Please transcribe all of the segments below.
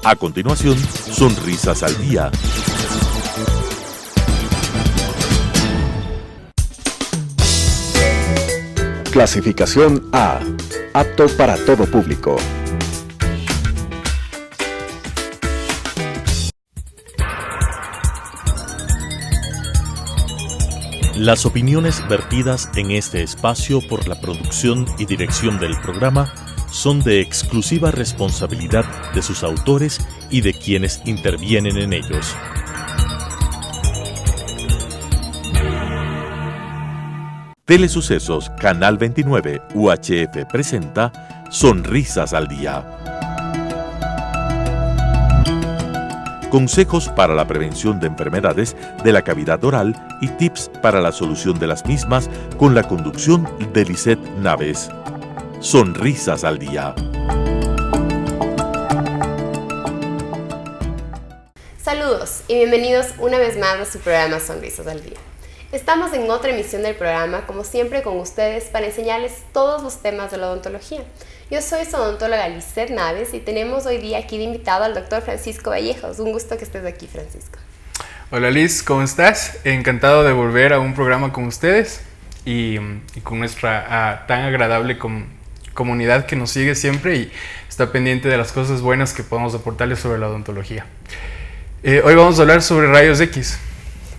A continuación, Sonrisas al Día. Clasificación A. Apto para todo público. Las opiniones vertidas en este espacio por la producción y dirección del programa son de exclusiva responsabilidad de sus autores y de quienes intervienen en ellos. Telesucesos Canal 29 UHF presenta Sonrisas al Día. Consejos para la prevención de enfermedades de la cavidad oral y tips para la solución de las mismas con la conducción de Lisette Naves. Sonrisas al Día. Saludos y bienvenidos una vez más a su programa Sonrisas al Día. Estamos en otra emisión del programa, como siempre con ustedes, para enseñarles todos los temas de la odontología. Yo soy su odontóloga Lisette Naves y tenemos hoy día aquí de invitado al doctor Francisco Vallejos. Un gusto que estés aquí, Francisco. Hola Liz, ¿cómo estás? Encantado de volver a un programa con ustedes y con nuestra tan agradable comunidad que nos sigue siempre y está pendiente de las cosas buenas que podemos aportarles sobre la odontología. Hoy vamos a hablar sobre rayos X.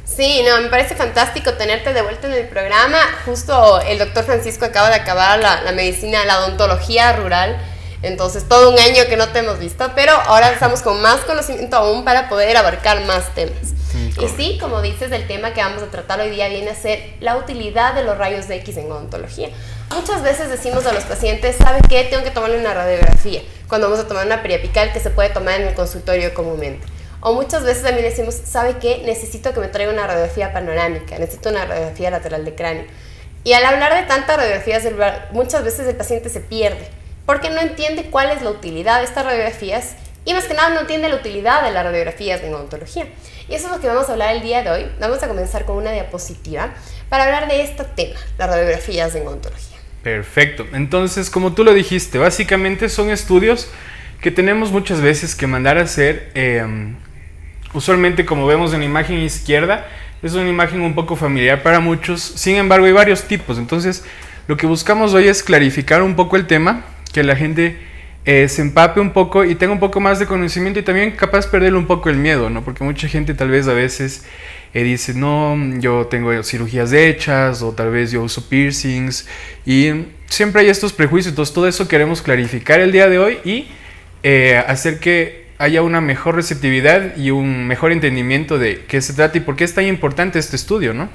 Sí, me parece fantástico tenerte de vuelta en el programa. Justo el doctor Francisco acaba de acabar la medicina, la odontología rural, entonces todo un año que no te hemos visto, pero ahora estamos con más conocimiento aún para poder abarcar más temas. Y sí, como dices, el tema que vamos a tratar hoy día viene a ser la utilidad de los rayos X en odontología. Muchas veces decimos a los pacientes, ¿sabe qué? Tengo que tomarle una radiografía, cuando vamos a tomar una periapical que se puede tomar en el consultorio comúnmente. O muchas veces también decimos, ¿sabe qué? Necesito que me traiga una radiografía panorámica, necesito una radiografía lateral de cráneo. Y al hablar de tantas radiografías celular, muchas veces el paciente se pierde, porque no entiende cuál es la utilidad de estas radiografías y más que nada no entiende la utilidad de las radiografías en odontología. Y eso es lo que vamos a hablar el día de hoy. Vamos a comenzar con una diapositiva para hablar de este tema, las radiografías en odontología. Perfecto. Entonces, como tú lo dijiste, básicamente son estudios que tenemos muchas veces que mandar a hacer. Usualmente, como vemos en la imagen izquierda, es una imagen un poco familiar para muchos. Sin embargo, hay varios tipos. Entonces, lo que buscamos hoy es clarificar un poco el tema, que la gente se empape un poco y tenga un poco más de conocimiento y también capaz perderle un poco el miedo, ¿no? Porque mucha gente tal vez a veces dice, no, yo tengo cirugías hechas o tal vez yo uso piercings y siempre hay estos prejuicios. Entonces, todo eso queremos clarificar el día de hoy y hacer que haya una mejor receptividad y un mejor entendimiento de qué se trata y por qué es tan importante este estudio, ¿no?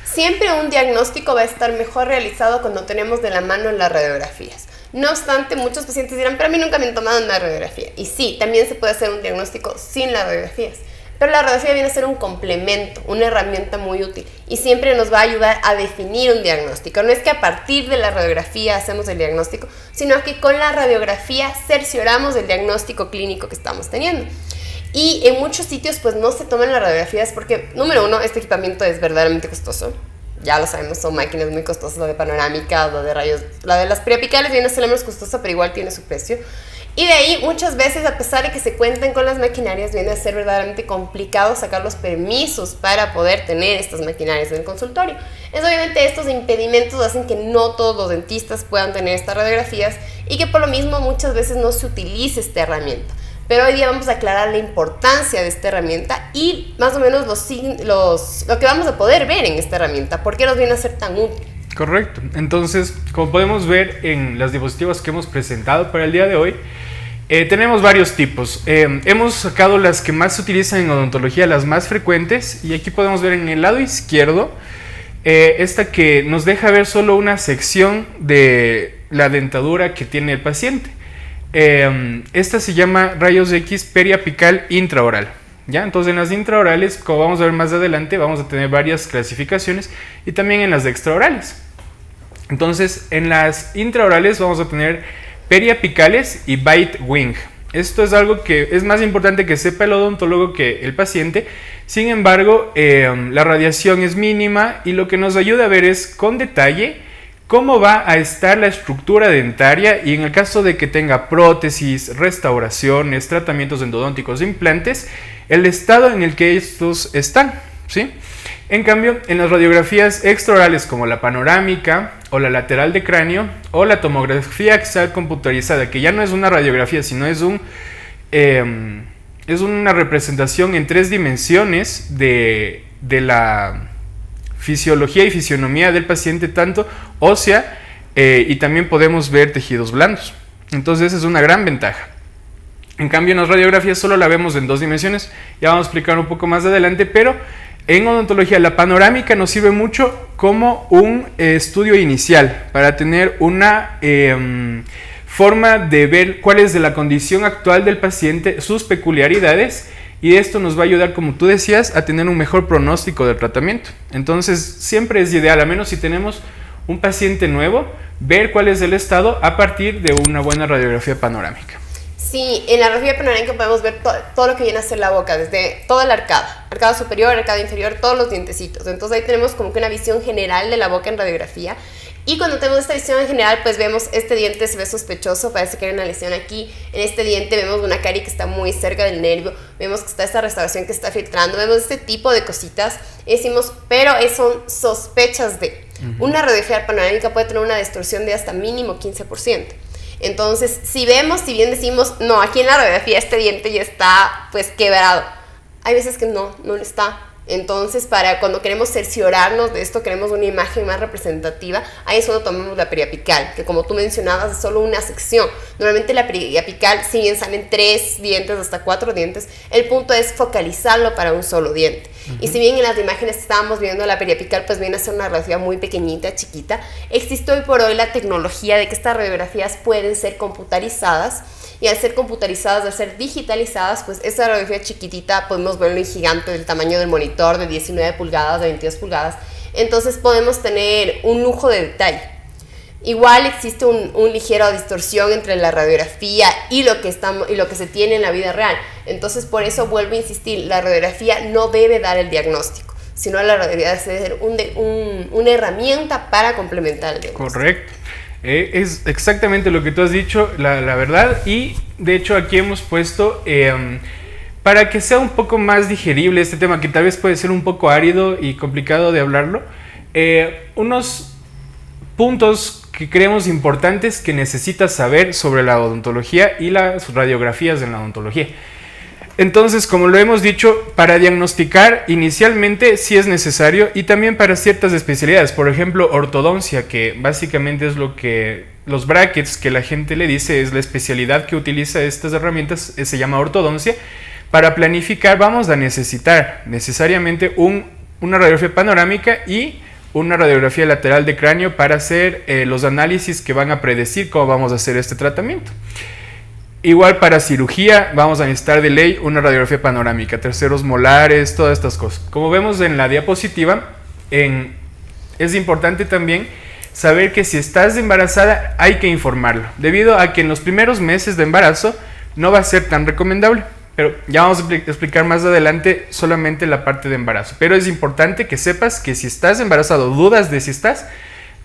Siempre un diagnóstico va a estar mejor realizado cuando tenemos de la mano las radiografías. No obstante, muchos pacientes dirán, pero a mí nunca me han tomado una radiografía. Y sí, también se puede hacer un diagnóstico sin las radiografías. Pero la radiografía viene a ser un complemento, una herramienta muy útil y siempre nos va a ayudar a definir un diagnóstico. No es que a partir de la radiografía hacemos el diagnóstico, sino que con la radiografía cercioramos el diagnóstico clínico que estamos teniendo. Y en muchos sitios pues no se toman las radiografías porque, número uno, este equipamiento es verdaderamente costoso. Ya lo sabemos, son máquinas muy costosas, la de panorámica, la de rayos, la de las periapicales viene a ser la menos costosa, pero igual tiene su precio. Y de ahí, muchas veces, a pesar de que se cuentan con las maquinarias, viene a ser verdaderamente complicado sacar los permisos para poder tener estas maquinarias en el consultorio. Obviamente estos impedimentos hacen que no todos los dentistas puedan tener estas radiografías y que por lo mismo muchas veces no se utilice esta herramienta. Pero hoy día vamos a aclarar la importancia de esta herramienta y más o menos lo que vamos a poder ver en esta herramienta, por qué nos viene a ser tan útil. Correcto. Entonces, como podemos ver en las diapositivas que hemos presentado para el día de hoy, tenemos varios tipos. Hemos sacado las que más se utilizan en odontología, las más frecuentes, y aquí podemos ver en el lado izquierdo esta que nos deja ver solo una sección de la dentadura que tiene el paciente. Esta se llama rayos X periapical intraoral. ¿Ya? Entonces en las intraorales, como vamos a ver más adelante, vamos a tener varias clasificaciones y también en las extraorales. Entonces en las intraorales vamos a tener periapicales y bite wing. Esto es algo que es más importante que sepa el odontólogo que el paciente. Sin embargo, la radiación es mínima y lo que nos ayuda a ver es con detalle cómo va a estar la estructura dentaria y en el caso de que tenga prótesis, restauraciones, tratamientos endodónticos, implantes, el estado en el que estos están, ¿sí? En cambio, en las radiografías extraorales como la panorámica o la lateral de cráneo o la tomografía axial computarizada, que ya no es una radiografía, sino es una representación en 3 dimensiones de la fisiología y fisionomía del paciente, tanto ósea y también podemos ver tejidos blandos. Entonces esa es una gran ventaja. En cambio, en las radiografías solo la vemos en 2 dimensiones, ya vamos a explicar un poco más adelante, pero en odontología la panorámica nos sirve mucho como un estudio inicial para tener una forma de ver cuál es de la condición actual del paciente, sus peculiaridades, y esto nos va a ayudar, como tú decías, a tener un mejor pronóstico del tratamiento. Entonces siempre es ideal, al menos si tenemos un paciente nuevo, ver cuál es el estado a partir de una buena radiografía panorámica. Sí, en la radiografía panorámica podemos ver todo lo que viene a ser la boca, desde toda la arcada superior, arcada inferior, todos los dientecitos. Entonces ahí tenemos como que una visión general de la boca en radiografía. Y cuando tenemos esta visión en general, pues vemos este diente se ve sospechoso, parece que hay una lesión aquí. En este diente vemos una carie que está muy cerca del nervio, vemos que está esta restauración que está filtrando, vemos este tipo de cositas. Y decimos, pero son sospechas de. Una radiografía panorámica puede tener una distorsión de hasta mínimo 15%. Entonces, si bien decimos, no, aquí en la radiografía este diente ya está pues quebrado, hay veces que no lo está. Entonces, para cuando queremos cerciorarnos de esto, queremos una imagen más representativa, ahí es cuando tomamos la periapical, que como tú mencionabas es solo una sección. Normalmente la periapical, si bien salen 3 dientes hasta 4 dientes, el punto es focalizarlo para un solo diente. Y si bien en las imágenes que estábamos viendo la periapical pues viene a ser una radiografía muy pequeñita, chiquita, existe hoy por hoy la tecnología de que estas radiografías pueden ser computarizadas, y al ser computarizadas, al ser digitalizadas, pues esa radiografía chiquitita podemos verlo en gigante del tamaño del monitor de 19 pulgadas, de 22 pulgadas. Entonces podemos tener un lujo de detalle. Igual existe un ligero distorsión entre la radiografía y lo que se tiene en la vida real. Entonces por eso vuelvo a insistir, la radiografía no debe dar el diagnóstico, sino la radiografía debe ser una herramienta para complementar el diagnóstico. Correcto. Es exactamente lo que tú has dicho, la verdad, y de hecho aquí hemos puesto, para que sea un poco más digerible este tema, que tal vez puede ser un poco árido y complicado de hablarlo, unos puntos que creemos importantes que necesitas saber sobre la odontología y las radiografías en la odontología. Entonces, como lo hemos dicho, para diagnosticar inicialmente sí es necesario, y también para ciertas especialidades, por ejemplo, ortodoncia, que básicamente es lo que los brackets que la gente le dice, es la especialidad que utiliza estas herramientas, se llama ortodoncia. Para planificar vamos a necesitar necesariamente una radiografía panorámica y una radiografía lateral de cráneo para hacer los análisis que van a predecir cómo vamos a hacer este tratamiento. Igual para cirugía vamos a necesitar de ley una radiografía panorámica, terceros molares, todas estas cosas. Como vemos en la diapositiva, es importante también saber que si estás embarazada hay que informarlo, debido a que en los primeros meses de embarazo no va a ser tan recomendable. Pero ya vamos a explicar más adelante solamente la parte de embarazo. Pero es importante que sepas que si estás embarazado, dudas de si estás,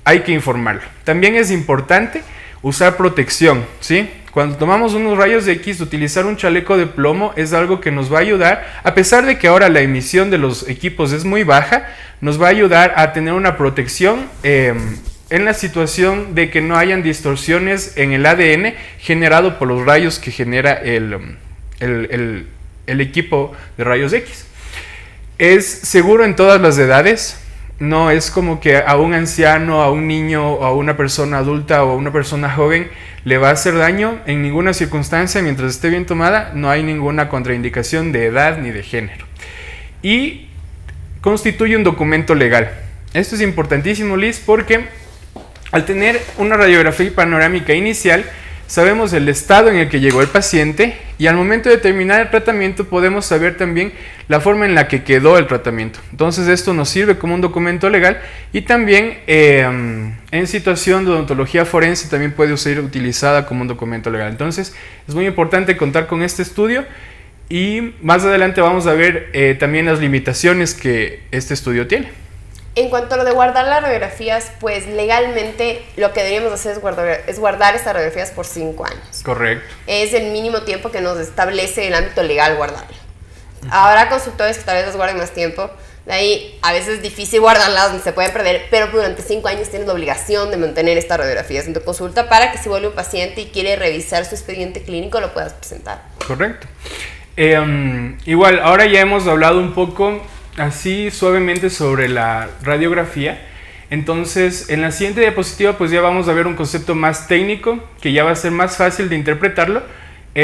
hay que informarlo. También es importante usar protección, ¿sí? Cuando tomamos unos rayos X, utilizar un chaleco de plomo es algo que nos va a ayudar, a pesar de que ahora la emisión de los equipos es muy baja, nos va a ayudar a tener una protección en la situación de que no hayan distorsiones en el ADN generado por los rayos que genera el equipo de rayos X. Es seguro en todas las edades. No es como que a un anciano, a un niño, o a una persona adulta o a una persona joven le va a hacer daño en ninguna circunstancia. Mientras esté bien tomada, no hay ninguna contraindicación de edad ni de género. Y constituye un documento legal. Esto es importantísimo, Liz, porque al tener una radiografía panorámica inicial, sabemos el estado en el que llegó el paciente, y al momento de terminar el tratamiento podemos saber también la forma en la que quedó el tratamiento. Entonces esto nos sirve como un documento legal, y también en situación de odontología forense también puede ser utilizada como un documento legal. Entonces es muy importante contar con este estudio, y más adelante vamos a ver también las limitaciones que este estudio tiene. En cuanto a lo de guardar las radiografías, pues legalmente lo que deberíamos hacer es guardar estas radiografías por 5 años. Correcto. Es el mínimo tiempo que nos establece el ámbito legal guardarlo. Habrá consultores que tal vez los guarden más tiempo. De ahí, a veces es difícil guardarlas, se pueden perder, pero durante 5 años tienes la obligación de mantener estas radiografías en tu consulta para que si vuelve un paciente y quiere revisar su expediente clínico, lo puedas presentar. Correcto. Igual, ahora ya hemos hablado un poco así suavemente sobre la radiografía. Entonces, en la siguiente diapositiva pues ya vamos a ver un concepto más técnico que ya va a ser más fácil de interpretarlo,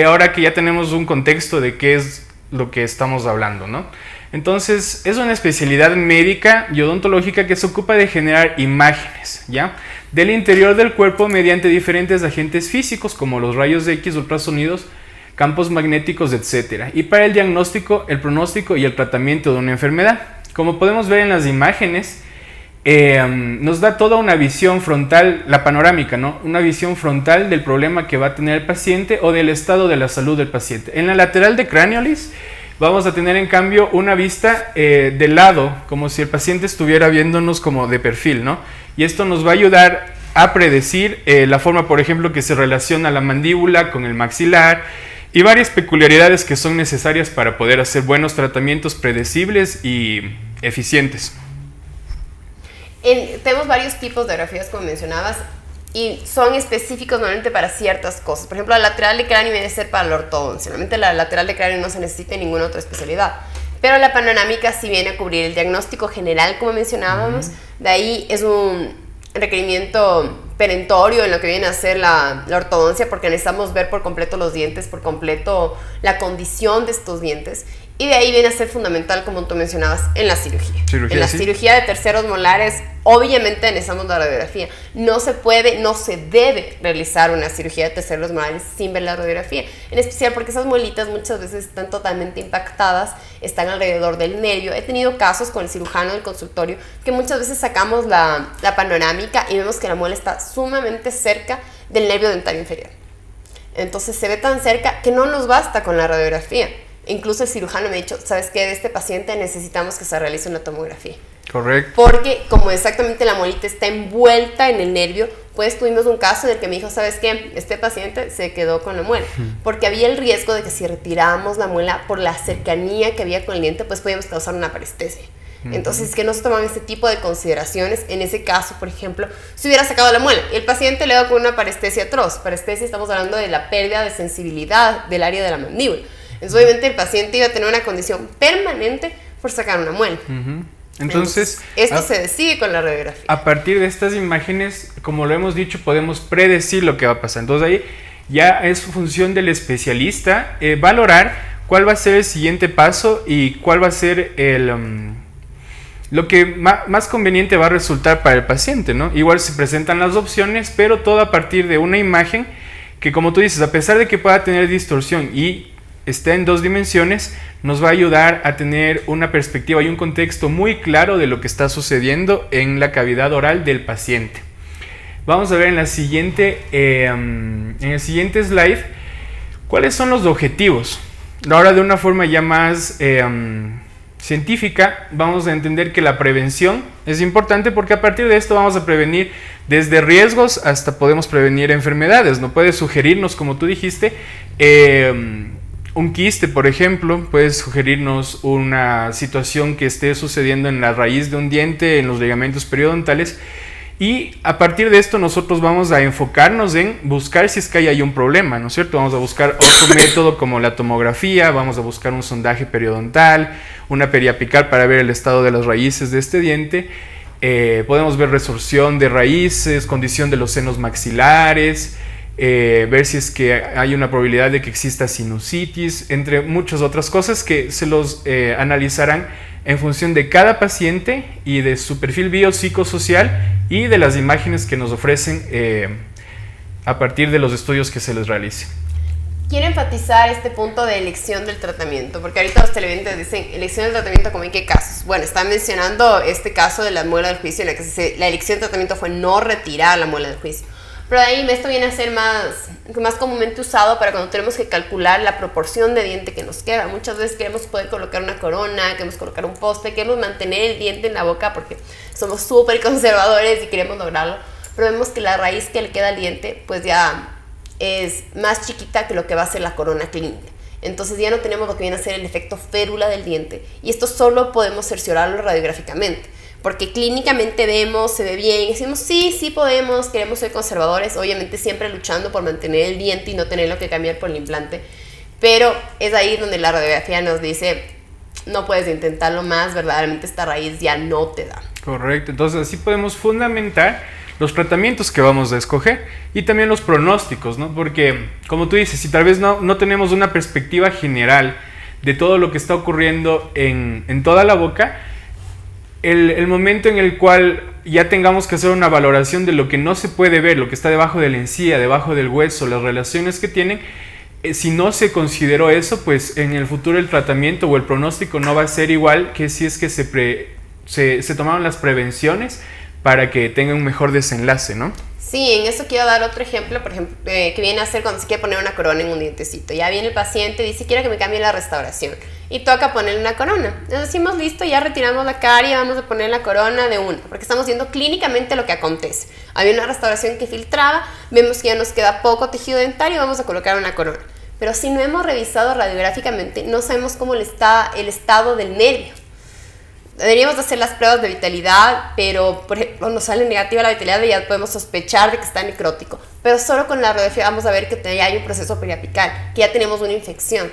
ahora que ya tenemos un contexto de qué es lo que estamos hablando, ¿no? Entonces, es una especialidad médica y odontológica que se ocupa de generar imágenes, ¿ya?, del interior del cuerpo mediante diferentes agentes físicos como los rayos X, ultrasonidos, campos magnéticos, etc. Y para el diagnóstico, el pronóstico y el tratamiento de una enfermedad. Como podemos ver en las imágenes, nos da toda una visión frontal, la panorámica, ¿no? Una visión frontal del problema que va a tener el paciente o del estado de la salud del paciente. En la lateral de craneolis vamos a tener en cambio una vista de lado, como si el paciente estuviera viéndonos como de perfil, ¿no? Y esto nos va a ayudar a predecir la forma, por ejemplo, que se relaciona la mandíbula con el maxilar y varias peculiaridades que son necesarias para poder hacer buenos tratamientos predecibles y eficientes. Tenemos varios tipos de radiografías, como mencionabas, y son específicos normalmente para ciertas cosas. Por ejemplo, la lateral de cráneo viene a ser para la ortodoncia. Normalmente la lateral de cráneo no se necesita en ninguna otra especialidad. Pero la panorámica sí viene a cubrir el diagnóstico general, como mencionábamos. De ahí es un requerimiento perentorio en lo que viene a ser la ortodoncia, porque necesitamos ver por completo los dientes, por completo la condición de estos dientes. Y de ahí viene a ser fundamental, como tú mencionabas, en la cirugía. En la cirugía de terceros molares, obviamente necesitamos la radiografía. No se puede, no se debe realizar una cirugía de terceros molares sin ver la radiografía. En especial porque esas muelitas muchas veces están totalmente impactadas, están alrededor del nervio. He tenido casos con el cirujano del consultorio que muchas veces sacamos la panorámica y vemos que la muela está sumamente cerca del nervio dentario inferior. Entonces se ve tan cerca que no nos basta con la radiografía. Incluso el cirujano me ha dicho, ¿sabes qué? De este paciente necesitamos que se realice una tomografía. Correcto. Porque como exactamente la muelita está envuelta en el nervio, pues tuvimos un caso en el que me dijo, ¿sabes qué? Este paciente se quedó con la muela. Porque había el riesgo de que si retirábamos la muela por la cercanía que había con el diente, pues podíamos causar una parestesia. Entonces, que no se toman este tipo de consideraciones. En ese caso, por ejemplo, si hubiera sacado la muela y el paciente le da con una parestesia atroz. Parestesia, estamos hablando de la pérdida de sensibilidad del área de la mandíbula. Entonces, obviamente, el paciente iba a tener una condición permanente por sacar una muela. Entonces, esto se decide con la radiografía. A partir de estas imágenes, como lo hemos dicho, podemos predecir lo que va a pasar. Entonces, ahí ya es función del especialista valorar cuál va a ser el siguiente paso y cuál va a ser lo que más conveniente va a resultar para el paciente, ¿no? Igual se presentan las opciones, pero todo a partir de una imagen que, como tú dices, a pesar de que pueda tener distorsión y esté en 2 dimensiones, nos va a ayudar a tener una perspectiva y un contexto muy claro de lo que está sucediendo en la cavidad oral del paciente. Vamos a ver en el siguiente slide cuáles son los objetivos. Ahora, de una forma ya más científica, vamos a entender que la prevención es importante porque a partir de esto vamos a prevenir desde riesgos hasta podemos prevenir enfermedades. No puedes sugerirnos, como tú dijiste, un quiste, por ejemplo, puedes sugerirnos una situación que esté sucediendo en la raíz de un diente, en los ligamentos periodontales, y a partir de esto nosotros vamos a enfocarnos en buscar si es que hay ahí un problema, ¿no es cierto? Vamos a buscar otro método como la tomografía, vamos a buscar un sondaje periodontal, una periapical para ver el estado de las raíces de este diente, podemos ver resorción de raíces, condición de los senos maxilares, ver si es que hay una probabilidad de que exista sinusitis, entre muchas otras cosas que se los analizarán en función de cada paciente y de su perfil biopsicosocial y de las imágenes que nos ofrecen a partir de los estudios que se les realicen. Quiero enfatizar este punto de elección del tratamiento, porque ahorita los televidentes dicen elección del tratamiento, ¿como en qué casos? Bueno, están mencionando este caso de la muela del juicio, en la que la elección del tratamiento fue no retirar la muela del juicio. Pero de ahí esto viene a ser más comúnmente usado para cuando tenemos que calcular la proporción de diente que nos queda. Muchas veces queremos poder colocar una corona, queremos colocar un poste, queremos mantener el diente en la boca porque somos súper conservadores y queremos lograrlo. Pero vemos que la raíz que le queda al diente pues ya es más chiquita que lo que va a ser la corona clínica. Entonces ya no tenemos lo que viene a ser el efecto férula del diente, y esto solo podemos cerciorarlo radiográficamente, porque clínicamente vemos, se ve bien, y decimos sí podemos, queremos ser conservadores, obviamente siempre luchando por mantener el diente y no tenerlo que cambiar por el implante, pero es ahí donde la radiografía nos dice, no puedes intentarlo más, verdaderamente esta raíz ya no te da. Correcto, entonces así podemos fundamentar los tratamientos que vamos a escoger y también los pronósticos, ¿no? Porque, como tú dices, si tal vez no tenemos una perspectiva general de todo lo que está ocurriendo en toda la boca, el momento en el cual ya tengamos que hacer una valoración de lo que no se puede ver, lo que está debajo de la encía, debajo del hueso, las relaciones que tienen, si no se consideró eso, pues en el futuro el tratamiento o el pronóstico no va a ser igual que si es que se tomaron las prevenciones para que tenga un mejor desenlace, ¿no? Sí, en eso quiero dar otro ejemplo, por ejemplo, que viene a ser cuando se quiere poner una corona en un dientecito. Ya viene el paciente y dice, quiero que me cambie la restauración. Y toca ponerle una corona. Entonces decimos, listo, ya retiramos la carie, vamos a poner la corona de una, porque estamos viendo clínicamente lo que acontece. Había una restauración que filtraba, vemos que ya nos queda poco tejido dentario, vamos a colocar una corona. Pero si no hemos revisado radiográficamente, no sabemos cómo está el estado del nervio. Deberíamos hacer las pruebas de vitalidad, pero por ejemplo, cuando sale negativa la vitalidad ya podemos sospechar de que está necrótico, pero solo con la radiografía vamos a ver que ya hay un proceso periapical, que ya tenemos una infección.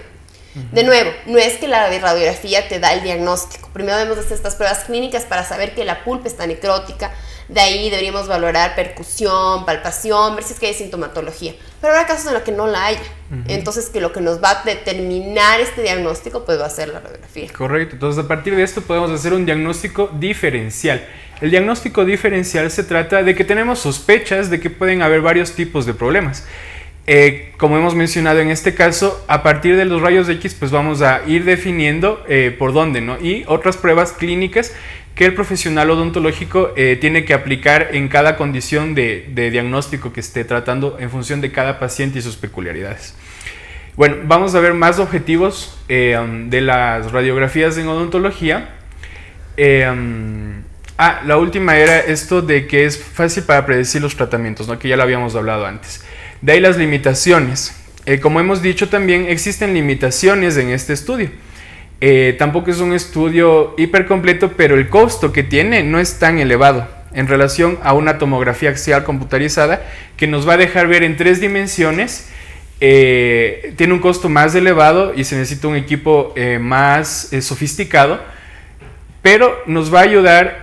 De nuevo, no es que la radiografía te da el diagnóstico. Primero debemos hacer estas pruebas clínicas para saber que la pulpa está necrótica. De ahí deberíamos valorar percusión, palpación, ver si es que hay sintomatología. Pero habrá casos en los que no la haya. Entonces, que lo que nos va a determinar este diagnóstico pues va a ser la radiografía. Correcto. Entonces, a partir de esto podemos hacer un diagnóstico diferencial. El diagnóstico diferencial se trata de que tenemos sospechas de que pueden haber varios tipos de problemas. Como hemos mencionado en este caso, a partir de los rayos X pues vamos a ir definiendo por dónde, ¿no? Y otras pruebas clínicas que el profesional odontológico tiene que aplicar en cada condición de diagnóstico que esté tratando en función de cada paciente y sus peculiaridades. Bueno, vamos a ver más objetivos de las radiografías en odontología. La última era esto de que es fácil para predecir los tratamientos, ¿no? Que ya lo habíamos hablado antes. De ahí las limitaciones. Como hemos dicho también, existen limitaciones en este estudio. Tampoco es un estudio hiper completo, pero el costo que tiene no es tan elevado en relación a una tomografía axial computarizada que nos va a dejar ver en 3 dimensiones. Tiene un costo más elevado y se necesita un equipo más sofisticado, pero nos va a ayudar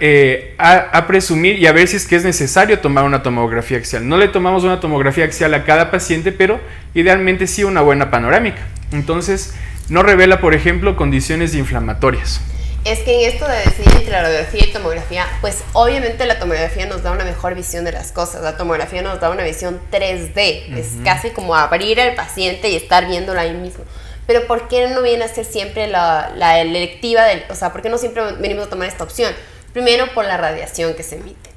a presumir y a ver si es que es necesario tomar una tomografía axial. No le tomamos una tomografía axial a cada paciente, pero idealmente sí una buena panorámica. Entonces, no revela, por ejemplo, condiciones inflamatorias. Es que en esto de decidir entre la radiografía y tomografía, pues obviamente la tomografía nos da una mejor visión de las cosas. La tomografía nos da una visión 3D. Es casi como abrir al paciente y estar viéndolo ahí mismo. Pero ¿por qué no viene a ser siempre la electiva? O sea, ¿por qué no siempre venimos a tomar esta opción? Primero, por la radiación que se emite.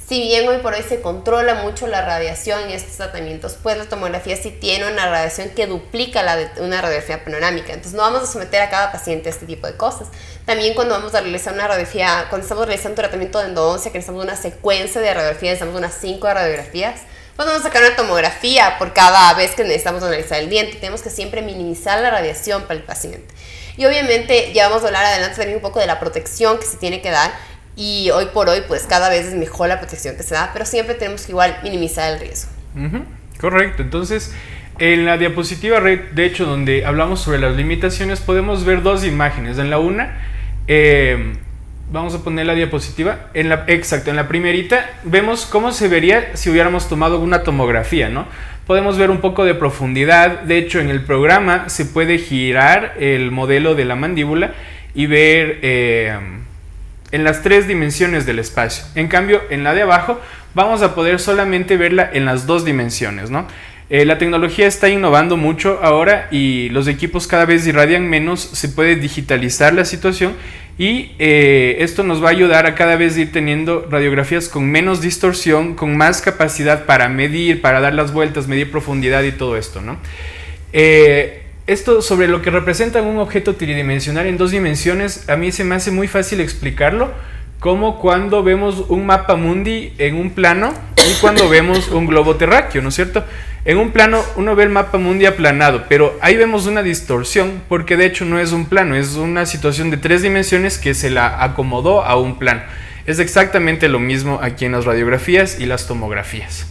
Si bien hoy por hoy se controla mucho la radiación en estos tratamientos, pues la tomografía sí tiene una radiación que duplica la de una radiografía panorámica. Entonces no vamos a someter a cada paciente a este tipo de cosas. También cuando vamos a realizar una radiografía, cuando estamos realizando un tratamiento de endodoncia, que necesitamos una secuencia de radiografías, necesitamos unas 5 radiografías, pues vamos a sacar una tomografía por cada vez que necesitamos analizar el diente. Tenemos que siempre minimizar la radiación para el paciente. Y obviamente ya vamos a hablar adelante también un poco de la protección que se tiene que dar. Y hoy por hoy pues cada vez es mejor la protección que se da, pero siempre tenemos que igual minimizar el riesgo. Correcto. Entonces, en la diapositiva, de hecho, donde hablamos sobre las limitaciones, podemos ver 2 imágenes. En la una, vamos a poner la diapositiva. En la primerita vemos cómo se vería si hubiéramos tomado una tomografía, ¿no? Podemos ver un poco de profundidad. De hecho, en el programa se puede girar el modelo de la mandíbula y ver en las 3 dimensiones del espacio. En cambio, en la de abajo vamos a poder solamente verla en las 2 dimensiones, ¿no? La tecnología está innovando mucho ahora y los equipos cada vez irradian menos, se puede digitalizar la situación y esto nos va a ayudar a cada vez ir teniendo radiografías con menos distorsión, con más capacidad para medir, para dar las vueltas, medir profundidad y todo esto, ¿no? Esto sobre lo que representa un objeto tridimensional en 2 dimensiones, a mí se me hace muy fácil explicarlo, como cuando vemos un mapa mundi en un plano y cuando vemos un globo terráqueo, ¿no es cierto? En un plano uno ve el mapa mundi aplanado, pero ahí vemos una distorsión porque de hecho no es un plano, es una situación de 3 dimensiones que se la acomodó a un plano. Es exactamente lo mismo aquí en las radiografías y las tomografías.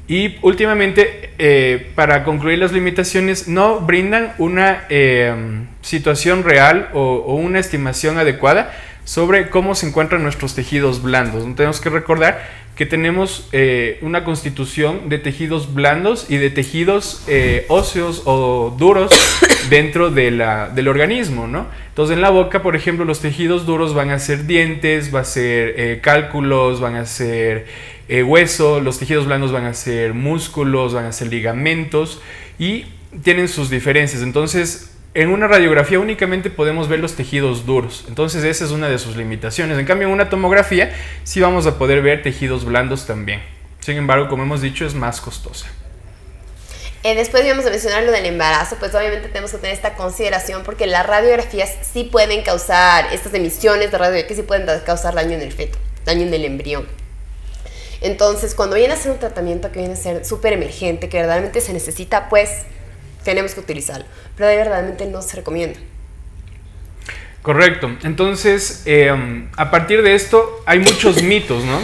Y últimamente, para concluir las limitaciones, no brindan una situación real o una estimación adecuada sobre cómo se encuentran nuestros tejidos blandos. Tenemos que recordar que tenemos una constitución de tejidos blandos y de tejidos óseos o duros dentro del organismo, ¿no? Entonces en la boca, por ejemplo, los tejidos duros van a ser dientes, va a ser cálculos, van a ser hueso, los tejidos blandos van a ser músculos, van a ser ligamentos y tienen sus diferencias. Entonces en una radiografía únicamente podemos ver los tejidos duros, entonces esa es una de sus limitaciones. En cambio en una tomografía sí vamos a poder ver tejidos blandos también. Sin embargo, como hemos dicho, es más costosa. Después íbamos a mencionar lo del embarazo, pues obviamente tenemos que tener esta consideración porque las radiografías sí pueden causar, estas emisiones de radio X sí pueden causar daño en el feto, daño en el embrión. Entonces cuando viene a ser un tratamiento que viene a ser súper emergente, que verdaderamente se necesita, pues tenemos que utilizarlo, pero de verdaderamente no se recomienda. Correcto. Entonces, a partir de esto hay muchos mitos, ¿no?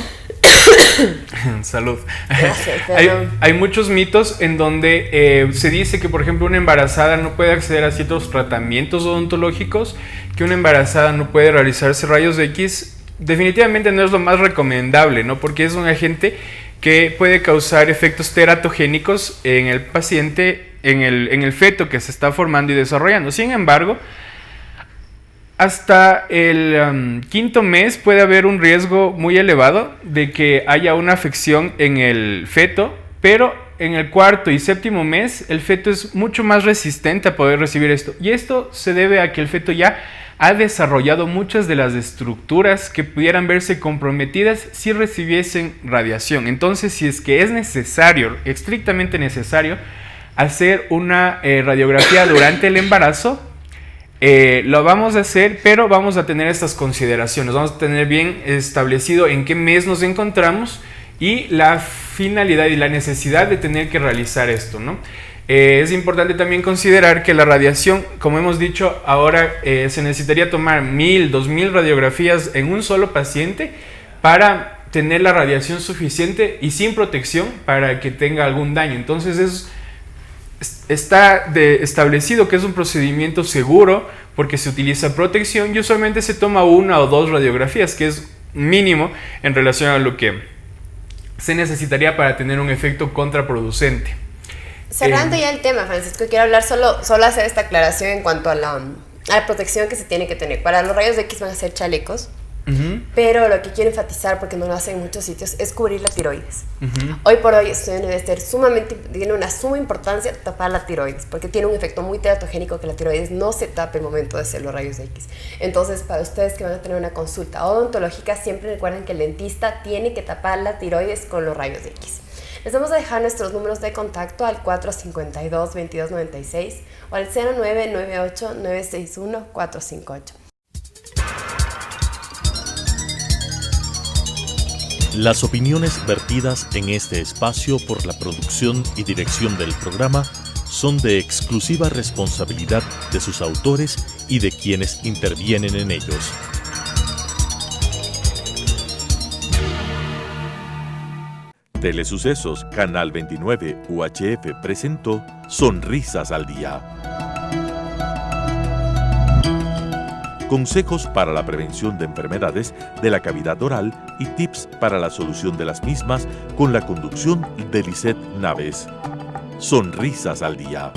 Salud. Gracias, hay muchos mitos en donde se dice que, por ejemplo, una embarazada no puede acceder a ciertos tratamientos odontológicos, que una embarazada no puede realizarse rayos X. Definitivamente no es lo más recomendable, ¿no? Porque es un agente que puede causar efectos teratogénicos en el paciente, en el feto que se está formando y desarrollando. Sin embargo, hasta el 5º mes puede haber un riesgo muy elevado de que haya una afección en el feto, pero en el 4º y 7º mes el feto es mucho más resistente a poder recibir esto. Y esto se debe a que el feto ya ha desarrollado muchas de las estructuras que pudieran verse comprometidas si recibiesen radiación. Entonces, si es que es necesario, estrictamente necesario, hacer una radiografía durante el embarazo, lo vamos a hacer, pero vamos a tener estas consideraciones. Vamos a tener bien establecido en qué mes nos encontramos y la finalidad y la necesidad de tener que realizar esto, ¿no? Es importante también considerar que la radiación, como hemos dicho, ahora se necesitaría tomar 1000, 2000 radiografías en un solo paciente para tener la radiación suficiente y sin protección para que tenga algún daño. Entonces está establecido que es un procedimiento seguro porque se utiliza protección y usualmente se toma 1 o 2 radiografías, que es mínimo en relación a lo que se necesitaría para tener un efecto contraproducente. Cerrando ya el tema, Francisco, quiero hablar solo hacer esta aclaración en cuanto a la protección que se tiene que tener. Para los rayos X van a ser chalecos, pero lo que quiero enfatizar, porque no lo hacen en muchos sitios, es cubrir la tiroides. Hoy por hoy esto debe ser tiene una suma importancia tapar la tiroides, porque tiene un efecto muy teratogénico que la tiroides no se tape el momento de hacer los rayos X. Entonces, para ustedes que van a tener una consulta odontológica, siempre recuerden que el dentista tiene que tapar la tiroides con los rayos X. Les vamos a dejar nuestros números de contacto al 452-2296 o al 0998-961-458. Las opiniones vertidas en este espacio por la producción y dirección del programa son de exclusiva responsabilidad de sus autores y de quienes intervienen en ellos. Telesucesos Canal 29 UHF presentó Sonrisas al Día. Consejos para la prevención de enfermedades de la cavidad oral y tips para la solución de las mismas con la conducción de Lisette Naves. Sonrisas al Día.